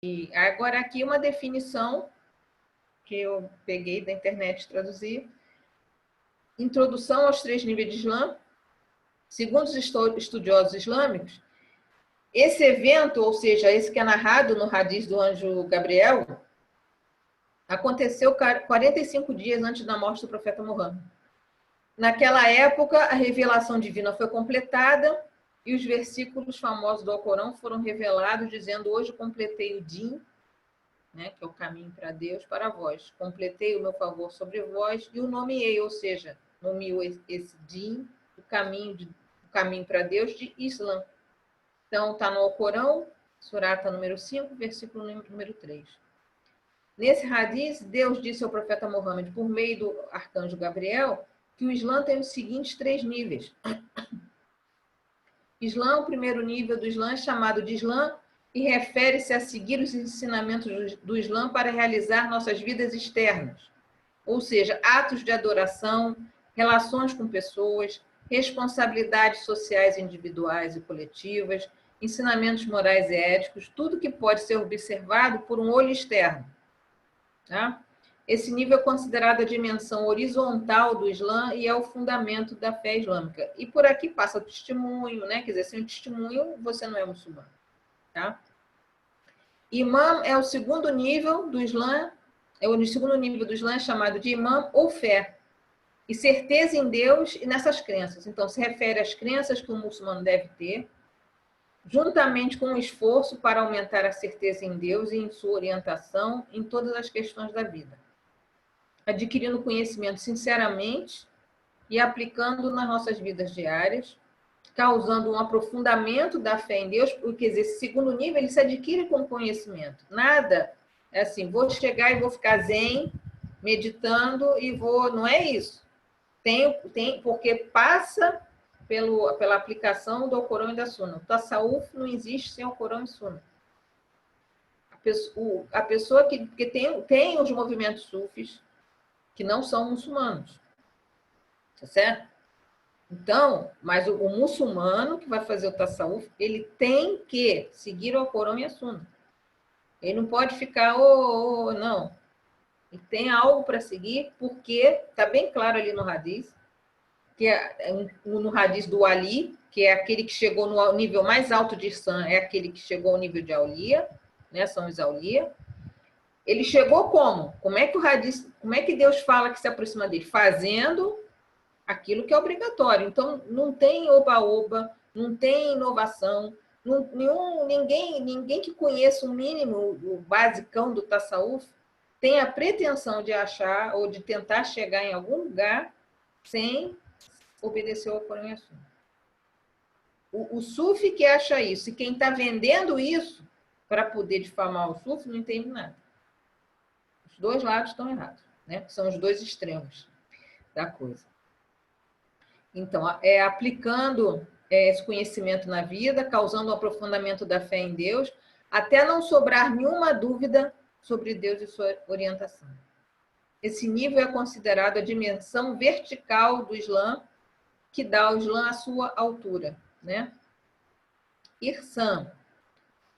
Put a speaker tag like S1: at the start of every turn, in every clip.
S1: E agora aqui uma definição que eu peguei da internet e traduzi. Introdução aos 3 níveis de Islã. Segundo os estudiosos islâmicos, esse evento, ou seja, esse que é narrado no Hadith do anjo Gabriel, aconteceu 45 dias antes da morte do profeta Muhammad. Naquela época, a revelação divina foi completada e os versículos famosos do Alcorão foram revelados, dizendo: hoje completei o Din, né, que é o caminho para Deus, para vós. Completei o meu favor sobre vós e o nomeei, ou seja, nomeou esse Din, o caminho para Deus, de Islã. Então, está no Alcorão, Surata número 5, versículo número 3. Nesse hadith, Deus disse ao profeta Muhammad, por meio do arcanjo Gabriel, que o Islã tem os seguintes 3 níveis. Islã, o primeiro nível do Islã é chamado de Islã e refere-se a seguir os ensinamentos do Islã para realizar nossas vidas externas, ou seja, atos de adoração, relações com pessoas, responsabilidades sociais individuais e coletivas, ensinamentos morais e éticos, tudo que pode ser observado por um olho externo. Tá? Esse nível é considerado a dimensão horizontal do Islã e é o fundamento da fé islâmica. E por aqui passa o testemunho, né? Quer dizer, sem o testemunho, você não é muçulmano. Tá? Imã é o segundo nível do Islã, é chamado de imã ou fé. E certeza em Deus e nessas crenças. Então, se refere às crenças que o muçulmano deve ter, juntamente com o esforço para aumentar a certeza em Deus e em sua orientação em todas as questões da vida. Adquirindo conhecimento sinceramente e aplicando nas nossas vidas diárias, causando um aprofundamento da fé em Deus, porque esse segundo nível ele se adquire com conhecimento. Nada é assim, vou chegar e vou ficar zen, meditando e vou... Não é isso. Porque passa pela aplicação do Alcorão e da Sunna. O Tasawuf não existe sem Alcorão e Sunna. A pessoa que tem os movimentos sufis, que não são muçulmanos. Tá certo? Então, mas o muçulmano que vai fazer o Tasawuf, ele tem que seguir o Alcorão e a Sunna. Ele não pode ficar, não. Ele tem algo para seguir, porque está bem claro ali no Hadith, que no Hadith do Ali, que é aquele que chegou no nível mais alto de Ihsan, é aquele que chegou ao nível de Aulia, né? São os Aulia. Ele chegou como? Como é que Deus fala que se aproxima dele? Fazendo aquilo que é obrigatório. Então, não tem oba-oba, não tem inovação, ninguém que conheça o mínimo, o basicão do Tasawuf, tem a pretensão de achar ou de tentar chegar em algum lugar sem obedecer ao Alcorão e à Sunna. O sufi que acha isso, e quem está vendendo isso para poder difamar o sufi não entende nada. Os dois lados estão errados, né? São os dois extremos da coisa. Então, aplicando esse conhecimento na vida, causando um aprofundamento da fé em Deus, até não sobrar nenhuma dúvida sobre Deus e sua orientação. Esse nível é considerado a dimensão vertical do Islã, que dá ao Islã a sua altura, né? Irsan.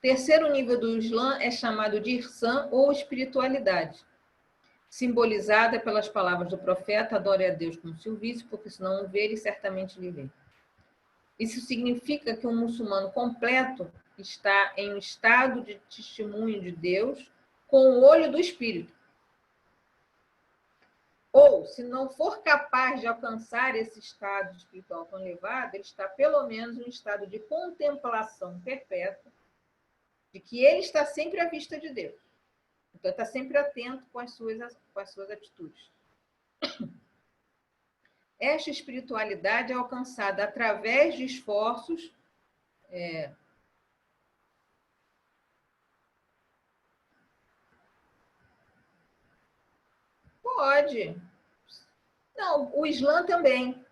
S1: Terceiro nível do Islã é chamado de Irsan ou espiritualidade, simbolizada pelas palavras do profeta: adore a Deus como se o visse, porque se não o ver, ele certamente lhe vê. Isso significa que um muçulmano completo está em um estado de testemunho de Deus com o olho do espírito. Ou, se não for capaz de alcançar esse estado espiritual tão elevado, ele está pelo menos em um estado de contemplação perpétua, de que ele está sempre à vista de Deus. Então, está sempre atento com as suas atitudes. Esta espiritualidade é alcançada através de esforços Pode. Não, o Islã também.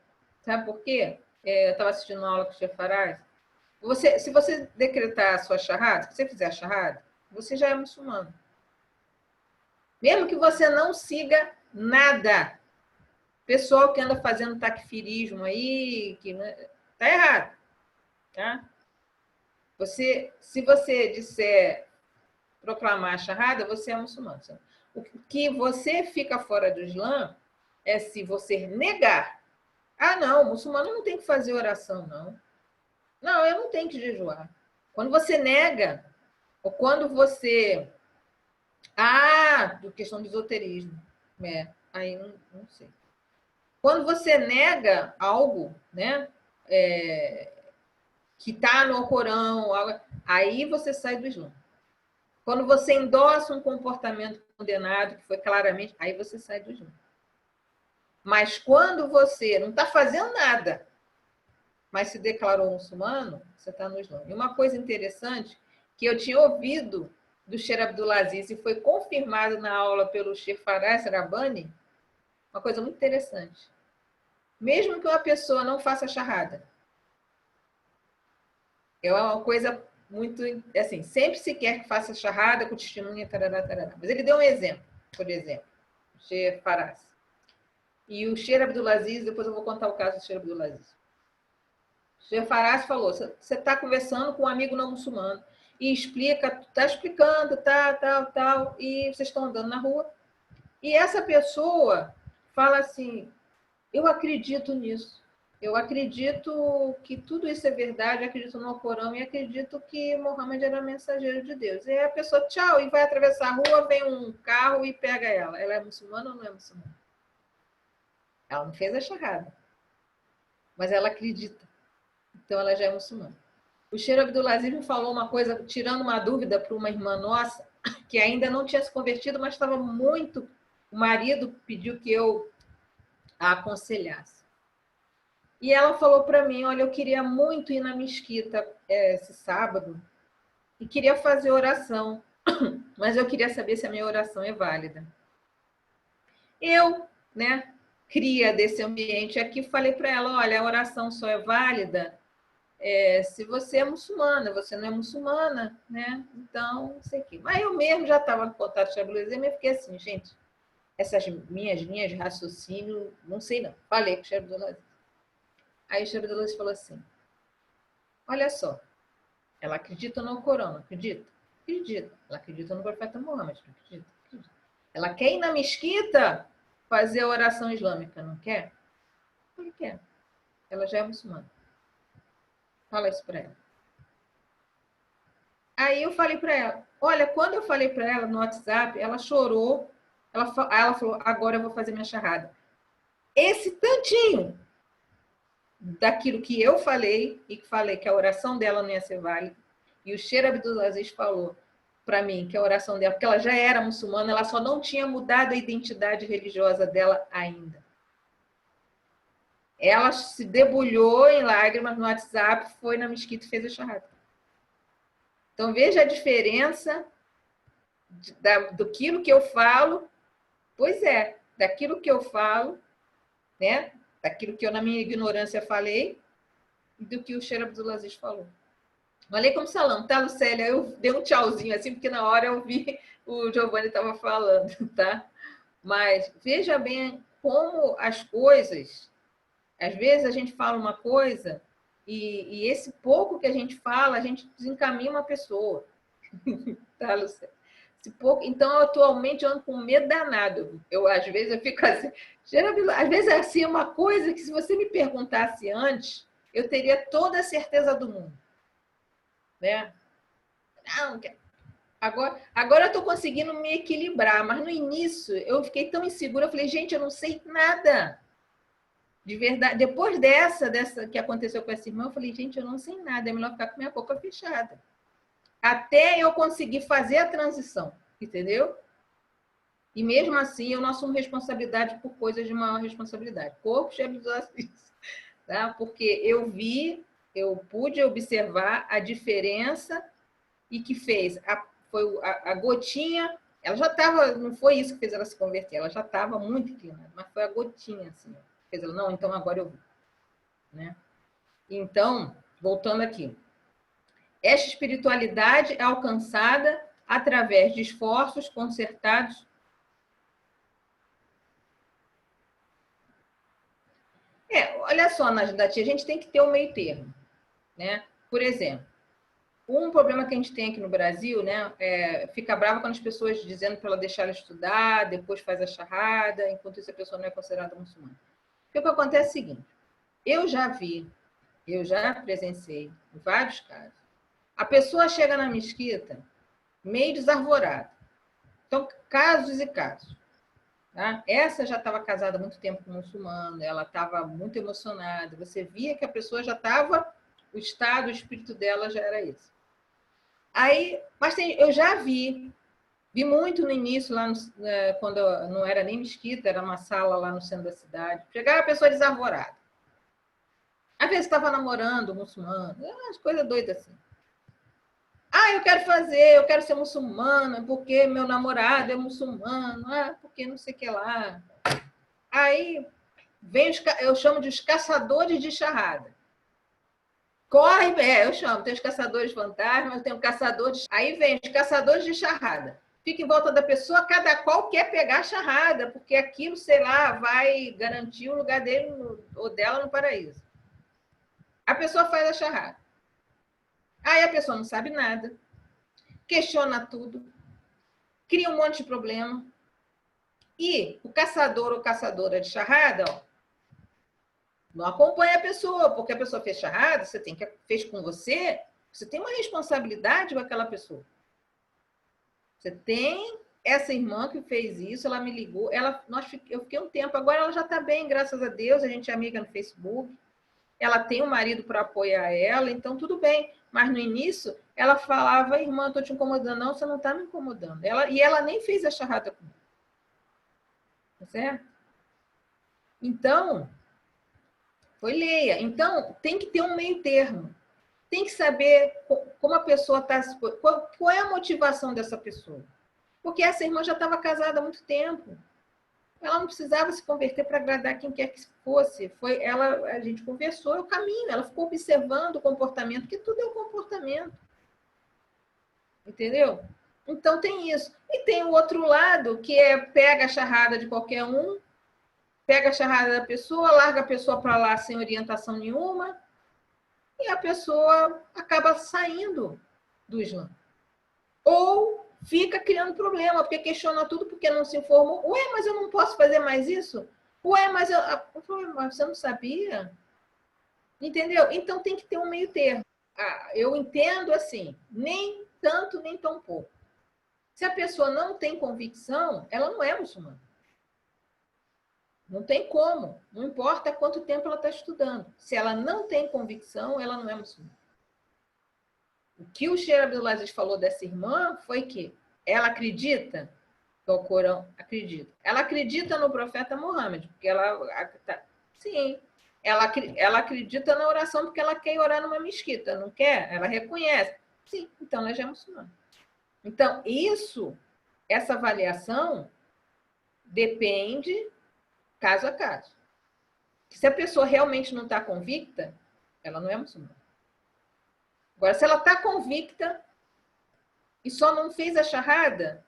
S1: Sabe por quê? Eu estava assistindo uma aula com o Sheikh Faraz. Se você decretar a sua shahada, se você fizer a shahada, você já é muçulmano. Mesmo que você não siga nada. Pessoal que anda fazendo takfirismo aí, que tá errado. Tá? Se você disser proclamar a charrada, você é muçulmano. O que você fica fora do Islã é se você negar. Ah, não, muçulmano não tem que fazer oração, não. Não, eu não tenho que jejuar. Quando você nega, ou quando você... Ah, do questão do esoterismo. Aí não sei. Quando você nega algo, né, que está no Corão, aí você sai do Islã. Quando você endossa um comportamento condenado, que foi claramente, aí você sai do Islã. Mas quando você não está fazendo nada, mas se declarou muçulmano, você está no Islã. E uma coisa interessante, que eu tinha ouvido do Sheikh Abdulaziz e foi confirmado na aula pelo Sheikh Faraz Rabbani, uma coisa muito interessante. Mesmo que uma pessoa não faça charrada, é uma coisa muito, assim, sempre se quer que faça charrada com testemunha, tarará, tarará. Mas ele deu um exemplo, por exemplo, o Sheikh Faraz. E o Sheikh Abdulaziz, depois eu vou contar o caso do Sheikh Abdulaziz. O Sheikh Faraz falou, você está conversando com um amigo não muçulmano e explica, está explicando, tal, e vocês estão andando na rua, e essa pessoa fala assim, eu acredito nisso. Eu acredito que tudo isso é verdade, acredito no Corão e acredito que Mohammed era mensageiro de Deus. E aí a pessoa, tchau, e vai atravessar a rua, vem um carro e pega ela. Ela é muçulmana ou não é muçulmana? Ela não fez a charrada, mas ela acredita. Então ela já é muçulmana. O Sheikh Abdulaziz me falou uma coisa, tirando uma dúvida para uma irmã nossa, que ainda não tinha se convertido, mas estava muito... O marido pediu que eu a aconselhasse. E ela falou para mim, olha, eu queria muito ir na mesquita esse sábado e queria fazer oração, mas eu queria saber se a minha oração é válida. Eu, né, cria desse ambiente aqui, falei para ela, olha, a oração só é válida se você é muçulmana, você não é muçulmana, né? Então, não sei o quê. Mas eu mesmo já estava no contato com a Abdulaziz e fiquei assim, gente, essas minhas linhas de raciocínio, não sei não. Falei com o Sheikh Abdulaziz. Aí o Sheikh Abdulaziz falou assim, olha só, ela acredita no Corão, não acredita? Acredita. Ela acredita no profeta Muhammad, não acredita? Acredita. Ela quer ir na mesquita fazer a oração islâmica, não quer? Não quer. Ela já é muçulmana. Fala isso para ela. Aí eu falei para ela, olha, quando eu falei para ela no WhatsApp, ela chorou, ela falou, agora eu vou fazer minha charrada. Esse tantinho daquilo que eu falei, e que falei que a oração dela não ia ser válida, e o Sheikh Abdulaziz falou para mim que a oração dela, porque ela já era muçulmana, ela só não tinha mudado a identidade religiosa dela ainda. Ela se debulhou em lágrimas no WhatsApp, foi na mesquita e fez a charrada. Então, veja a diferença daquilo que eu falo, pois é, daquilo que eu falo, né? Daquilo que eu, na minha ignorância, falei, e do que o Sheikh Abdulaziz falou. Aleikum salam, tá, Lucélia? Eu dei um tchauzinho assim, porque na hora eu vi o Giovanni estava falando, tá? Mas veja bem como as coisas, às vezes a gente fala uma coisa e esse pouco que a gente fala, a gente desencaminha uma pessoa. Tá, Lucélia? Então, atualmente, eu ando com medo danado. Às vezes, eu fico assim... Às vezes, é assim, uma coisa que, se você me perguntasse antes, eu teria toda a certeza do mundo. Né? Não, agora eu estou conseguindo me equilibrar, mas no início eu fiquei tão insegura, eu falei, gente, eu não sei nada. De verdade. Depois dessa que aconteceu com essa irmã, eu falei, gente, eu não sei nada, é melhor ficar com minha boca fechada. Até eu conseguir fazer a transição, entendeu? E mesmo assim, eu não assumo responsabilidade por coisas de maior responsabilidade. Corpo, chefe dos assis, tá? Porque eu pude observar a diferença e que fez, foi a gotinha, ela já estava, não foi isso que fez ela se converter, ela já estava muito inclinada, mas foi a gotinha, assim, fez ela, não, então agora eu vou. Né? Então, voltando aqui, esta espiritualidade é alcançada através de esforços concertados. Olha só, Najdatia, a gente tem que ter um meio termo. Né? Por exemplo, Um problema que a gente tem aqui no Brasil, né, fica brava quando as pessoas dizendo para ela deixar ela estudar, depois faz a charrada, enquanto isso a pessoa não é considerada muçulmana. Porque o que acontece é o seguinte, eu já presenciei em vários casos, a pessoa chega na mesquita meio desarvorada. Então, casos e casos. Tá? Essa já estava casada há muito tempo com um muçulmano, ela estava muito emocionada, você via que a pessoa já estava, o estado, o espírito dela já era esse. Aí, mas eu já vi muito no início, lá quando não era nem mesquita, era uma sala lá no centro da cidade, chegava a pessoa desarvorada. Às vezes estava namorando um muçulmano, umas coisas doidas assim. Eu quero ser muçulmana, porque meu namorado é muçulmano, porque não sei o que lá. Aí vem eu chamo de os caçadores de charrada. Corre, eu chamo, tem os caçadores fantasmas, tem os caçadores. Aí vem os caçadores de charrada. Fica em volta da pessoa, cada qual quer pegar a charrada, porque aquilo, sei lá, vai garantir o lugar dele ou dela no paraíso. A pessoa faz a charrada. Aí a pessoa não sabe nada, questiona tudo, cria um monte de problema. E o caçador ou caçadora de charrada, não acompanha a pessoa, porque a pessoa fez charrada, fez com você, você tem uma responsabilidade com aquela pessoa. Você tem essa irmã que fez isso, ela me ligou, eu fiquei um tempo, agora ela já está bem, graças a Deus, a gente é amiga no Facebook, ela tem um marido para apoiar ela, então tudo bem. Mas no início, ela falava, irmã, estou te incomodando. Não, você não está me incomodando. E ela nem fez a charrada comigo. Tá certo? Então, foi leia. Então, tem que ter um meio termo. Tem que saber como a pessoa está... Qual é a motivação dessa pessoa? Porque essa irmã já estava casada há muito tempo. Ela não precisava se converter para agradar quem quer que fosse. A gente conversou, é o caminho. Ela ficou observando o comportamento, porque tudo é o comportamento. Entendeu? Então tem isso. E tem o outro lado, que pega a charrada de qualquer um, pega a charrada da pessoa, larga a pessoa para lá sem orientação nenhuma, e a pessoa acaba saindo do Islã. Ou fica criando problema, porque questiona tudo, porque não se informou. Ué, mas eu não posso fazer mais isso? Ué, mas mas você não sabia? Entendeu? Então tem que ter um meio termo. Eu entendo assim, nem tanto, nem tão pouco. Se a pessoa não tem convicção, ela não é muçulmana. Não tem como. Não importa quanto tempo ela está estudando. Se ela não tem convicção, ela não é muçulmana. O que o Sheikh Abdulaziz falou dessa irmã foi que ela acredita que o Corão acredita. Ela acredita no profeta Muhammad, porque sim, ela acredita na oração porque ela quer orar numa mesquita, não quer? Ela reconhece. Sim, então ela já é muçulmana. Então, essa avaliação depende caso a caso. Se a pessoa realmente não está convicta, ela não é muçulmana. Agora, se ela está convicta e só não fez a charrada,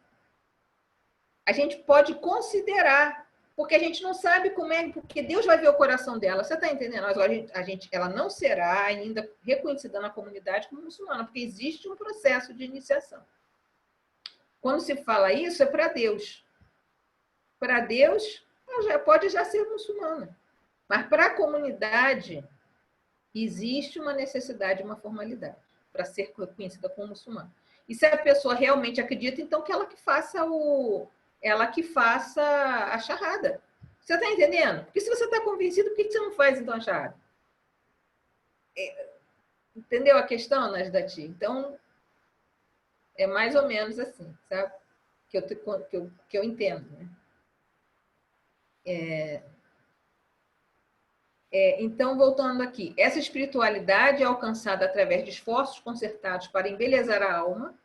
S1: a gente pode considerar, porque a gente não sabe como é, porque Deus vai ver o coração dela. Você está entendendo? Agora, ela não será ainda reconhecida na comunidade como muçulmana, porque existe um processo de iniciação. Quando se fala isso, é para Deus. Para Deus, ela pode já ser muçulmana. Mas para a comunidade, existe uma necessidade, uma formalidade para ser reconhecida como muçulmana. E se a pessoa realmente acredita, então que ela que faça a charrada. Você está entendendo? Porque se você está convencido, por que você não faz então a charrada? Entendeu a questão, Nasdati? Então, é mais ou menos assim, sabe? Que eu entendo, né? Então, voltando aqui, essa espiritualidade é alcançada através de esforços concertados para embelezar a alma,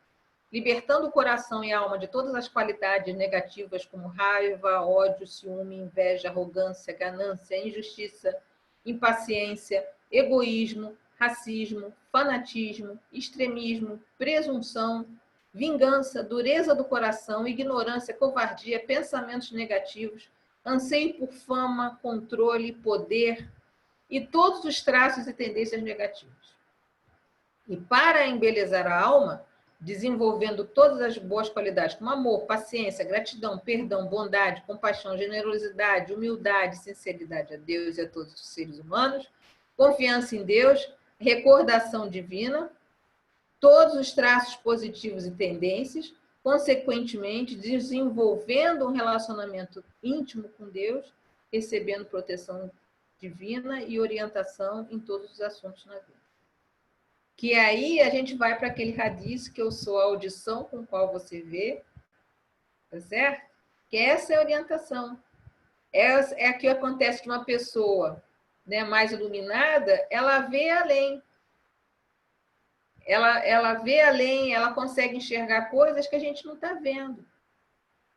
S1: libertando o coração e a alma de todas as qualidades negativas como raiva, ódio, ciúme, inveja, arrogância, ganância, injustiça, impaciência, egoísmo, racismo, fanatismo, extremismo, presunção, vingança, dureza do coração, ignorância, covardia, pensamentos negativos, anseio por fama, controle, poder, e todos os traços e tendências negativos. E para embelezar a alma, desenvolvendo todas as boas qualidades, como amor, paciência, gratidão, perdão, bondade, compaixão, generosidade, humildade, sinceridade a Deus e a todos os seres humanos, confiança em Deus, recordação divina, todos os traços positivos e tendências, consequentemente, desenvolvendo um relacionamento íntimo com Deus, recebendo proteção divina e orientação em todos os assuntos na vida. Que aí a gente vai para aquele hadith que eu sou a audição com qual você vê, tá certo? Que essa é a orientação. É a que acontece de uma pessoa, né, mais iluminada, ela vê além. Ela vê além, ela consegue enxergar coisas que a gente não está vendo.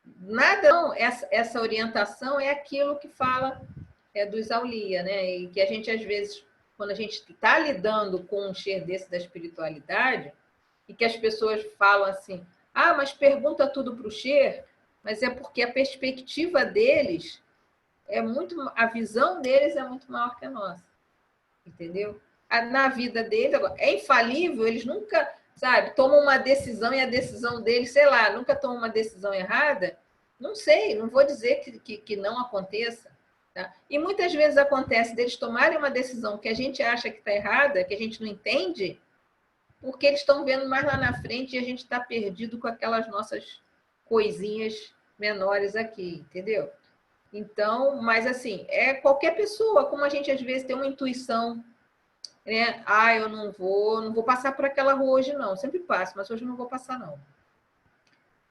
S1: Nada, não, essa orientação é aquilo que fala dos Aulia, né? E que a gente, às vezes, quando a gente está lidando com um ser desse da espiritualidade, e que as pessoas falam assim, ah, mas pergunta tudo para o ser, mas é porque a perspectiva deles a visão deles é muito maior que a nossa, entendeu? Na vida deles, é infalível, eles nunca, sabe, tomam uma decisão e a decisão deles, sei lá, nunca tomam uma decisão errada, não sei, não vou dizer que não aconteça, tá? E muitas vezes acontece deles tomarem uma decisão que a gente acha que está errada, que a gente não entende, porque eles estão vendo mais lá na frente e a gente está perdido com aquelas nossas coisinhas menores aqui, entendeu? Então, mas assim, é qualquer pessoa, como a gente às vezes tem uma intuição, né? Ah, eu não vou passar por aquela rua hoje não, sempre passo, mas hoje não vou passar não.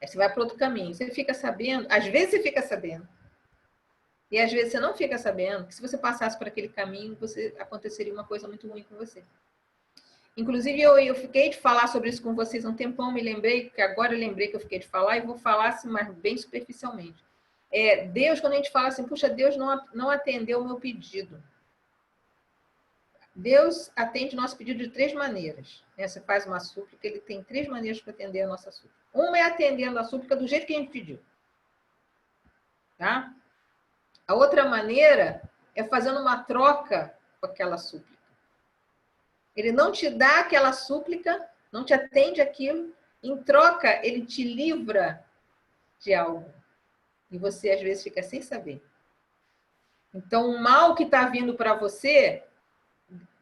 S1: Aí você vai para outro caminho, você fica sabendo, às vezes você fica sabendo, e às vezes você não fica sabendo, que se você passasse por aquele caminho, aconteceria uma coisa muito ruim com você. Inclusive, eu fiquei de falar sobre isso com vocês há um tempão, me lembrei, que agora eu lembrei que eu fiquei de falar, e vou falar assim, mas bem superficialmente. Deus, quando a gente fala assim, puxa, Deus não atendeu o meu pedido. Deus atende o nosso pedido de 3 maneiras. Né? Você faz uma súplica, ele tem 3 maneiras para atender a nossa súplica. Uma é atendendo a súplica do jeito que a gente pediu. Tá? A outra maneira é fazendo uma troca com aquela súplica. Ele não te dá aquela súplica, não te atende aquilo, em troca, ele te livra de algo. E você, às vezes, fica sem saber. Então, o mal que está vindo para você,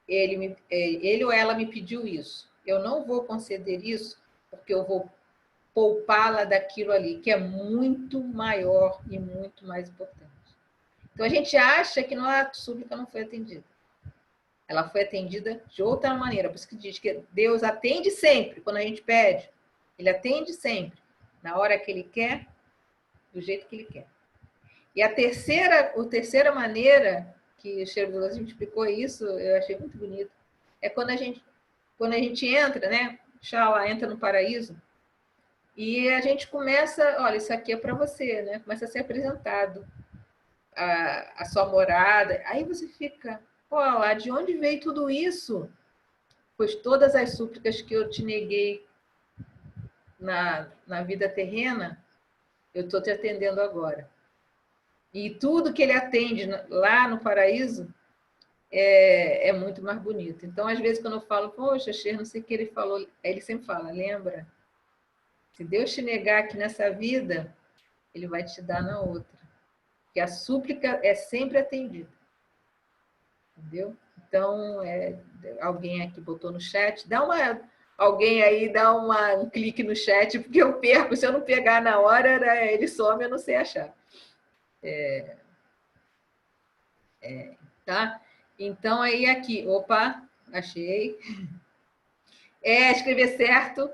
S1: ele ou ela me pediu isso. Eu não vou conceder isso, porque eu vou poupá-la daquilo ali, que é muito maior e muito mais importante. Então, a gente acha que a súplica não foi atendida. Ela foi atendida de outra maneira. Por isso que diz que Deus atende sempre, quando a gente pede. Ele atende sempre, na hora que Ele quer, do jeito que Ele quer. E a terceira maneira, que o Sheila Veloso explicou isso, eu achei muito bonito, é quando a gente entra, né? Xalá entra no paraíso, e a gente começa, olha, isso aqui é para você, né? Começa a ser apresentado a sua morada. Aí você fica, olha, de onde veio tudo isso? Pois todas as súplicas que eu te neguei na vida terrena, eu estou te atendendo agora. E tudo que ele atende lá no paraíso é muito mais bonito. Então, às vezes, quando eu falo, poxa, Cher, não sei o que ele falou, ele sempre fala, lembra? Se Deus te negar aqui nessa vida, ele vai te dar na outra. Porque a súplica é sempre atendida. Entendeu? Então, alguém aqui botou no chat, alguém aí dá um clique no chat, porque eu perco, se eu não pegar na hora, né, ele some, eu não sei achar. Tá? Então, aí aqui, opa, achei. Escrever certo,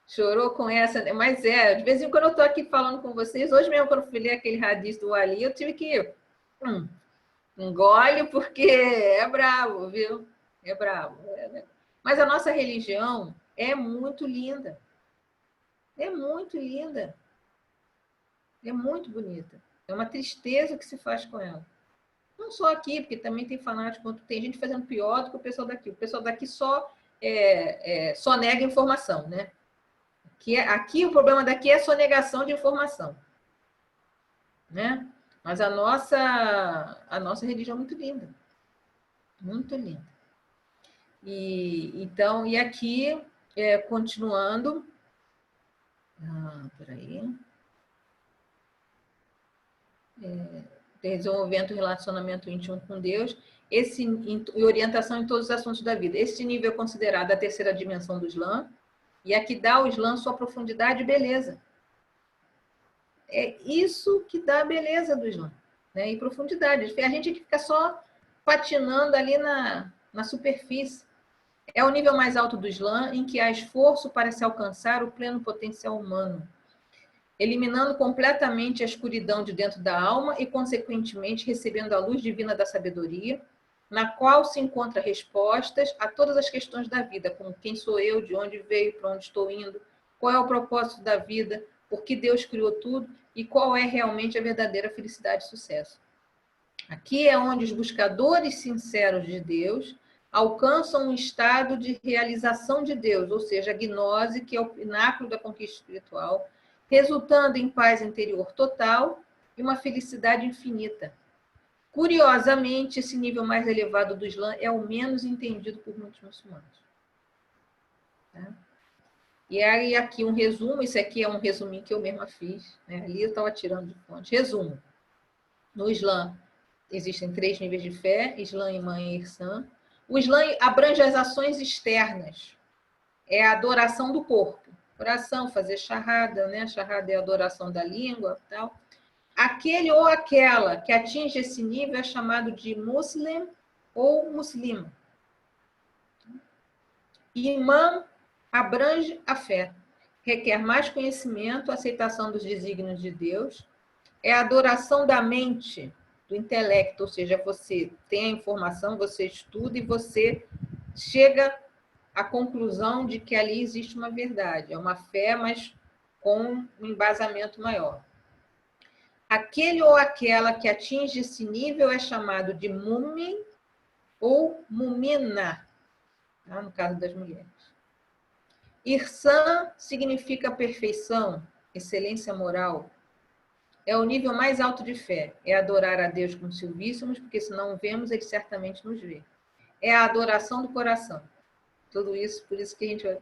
S1: chorou com essa, mas de vez em quando eu estou aqui falando com vocês, hoje mesmo quando eu fui ler aquele hadith do Ali, eu tive que engole, porque é bravo, viu? É bravo. Mas a nossa religião é muito linda. É muito linda. É muito bonita. É uma tristeza que se faz com ela. Não só aqui, porque também tem fanático, tem gente fazendo pior do que o pessoal daqui. O pessoal daqui só nega informação, né? Aqui o problema daqui é a sonegação de informação, né? Mas a nossa religião é muito linda. Muito linda. Então, e aqui, continuando... peraí... desenvolvendo o relacionamento íntimo com Deus, e orientação em todos os assuntos da vida. Esse nível é considerado a terceira dimensão do Islã, e é que dá ao Islã sua profundidade e beleza. É isso que dá a beleza do Islã, né? E profundidade. A gente que fica só patinando ali na superfície. É o nível mais alto do Islã em que há esforço para se alcançar o pleno potencial humano, eliminando completamente a escuridão de dentro da alma e, consequentemente, recebendo a luz divina da sabedoria, na qual se encontram respostas a todas as questões da vida, como quem sou eu, de onde veio, para onde estou indo, qual é o propósito da vida, por que Deus criou tudo e qual é realmente a verdadeira felicidade e sucesso. Aqui é onde os buscadores sinceros de Deus alcançam um estado de realização de Deus, ou seja, a gnose, que é o pináculo da conquista espiritual, resultando em paz interior total e uma felicidade infinita. Curiosamente, esse nível mais elevado do Islã é o menos entendido por muitos muçulmanos. Tá? E aí, aqui um resumo, isso aqui é um resuminho que eu mesma fiz, né? Ali eu estava tirando de fonte. Resumo. No Islã, existem 3 níveis de fé, Islã, Imã e Ihsan. O Islã abrange as ações externas. É a adoração do corpo. Oração, fazer charrada, né? Charrada é a adoração da língua, tal. Aquele ou aquela que atinge esse nível é chamado de muslim ou muslima. Imã abrange a fé. Requer mais conhecimento, aceitação dos desígnios de Deus. É a adoração da mente, do intelecto, ou seja, você tem a informação, você estuda e você chega à conclusão de que ali existe uma verdade. É uma fé, mas com um embasamento maior. Aquele ou aquela que atinge esse nível é chamado de mumin ou mumina, tá? No caso das mulheres. Ihsan significa perfeição, excelência moral. É o nível mais alto de fé. É adorar a Deus como se o víssemos, porque se não o vemos, ele certamente nos vê. É a adoração do coração. Tudo isso, por isso que a gente vai...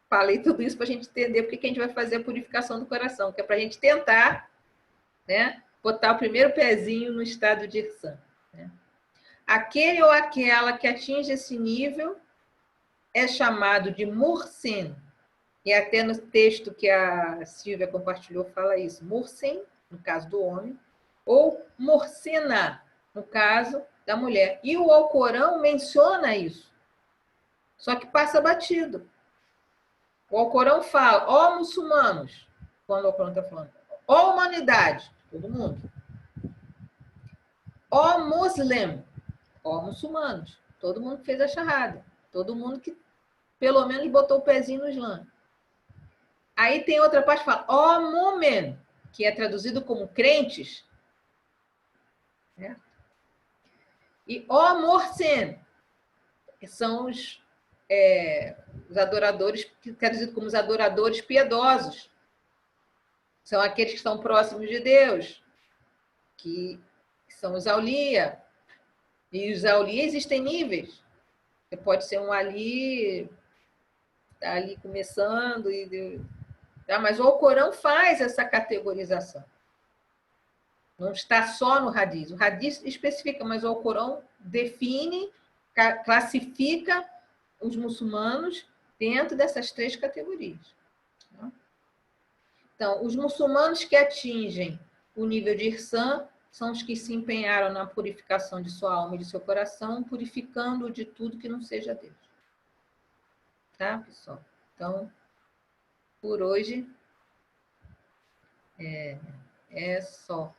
S1: Falei tudo isso para a gente entender porque que a gente vai fazer a purificação do coração, que é para a gente tentar, né, botar o primeiro pezinho no estado de Ihsan. Né? Aquele ou aquela que atinge esse nível é chamado de Mursin. E até no texto que a Silvia compartilhou fala isso. Mursin, no caso do homem, ou Mursina, no caso da mulher. E o Alcorão menciona isso. Só que passa batido. O Alcorão fala, ó muçulmanos, quando o Alcorão está falando, ó humanidade, todo mundo. Ó muslim, ó muçulmanos, todo mundo que fez a charrada, todo mundo que pelo menos botou o pezinho no Islã. Aí tem outra parte que fala, ó mumen, que é traduzido como crentes, né? E ó morsen, que são os adoradores, que é traduzido como os adoradores piedosos. São aqueles que estão próximos de Deus, que são os aulia. E os aulia existem níveis. Você pode ser um ali, tá ali começando, tá? Mas o Alcorão faz essa categorização. Não está só no Hadith. O Hadith especifica, mas o Alcorão define, classifica os muçulmanos dentro dessas 3 categorias. Então, os muçulmanos que atingem o nível de Ihsan são os que se empenharam na purificação de sua alma e de seu coração, purificando de tudo que não seja Deus. Tá, pessoal? Então, por hoje é só.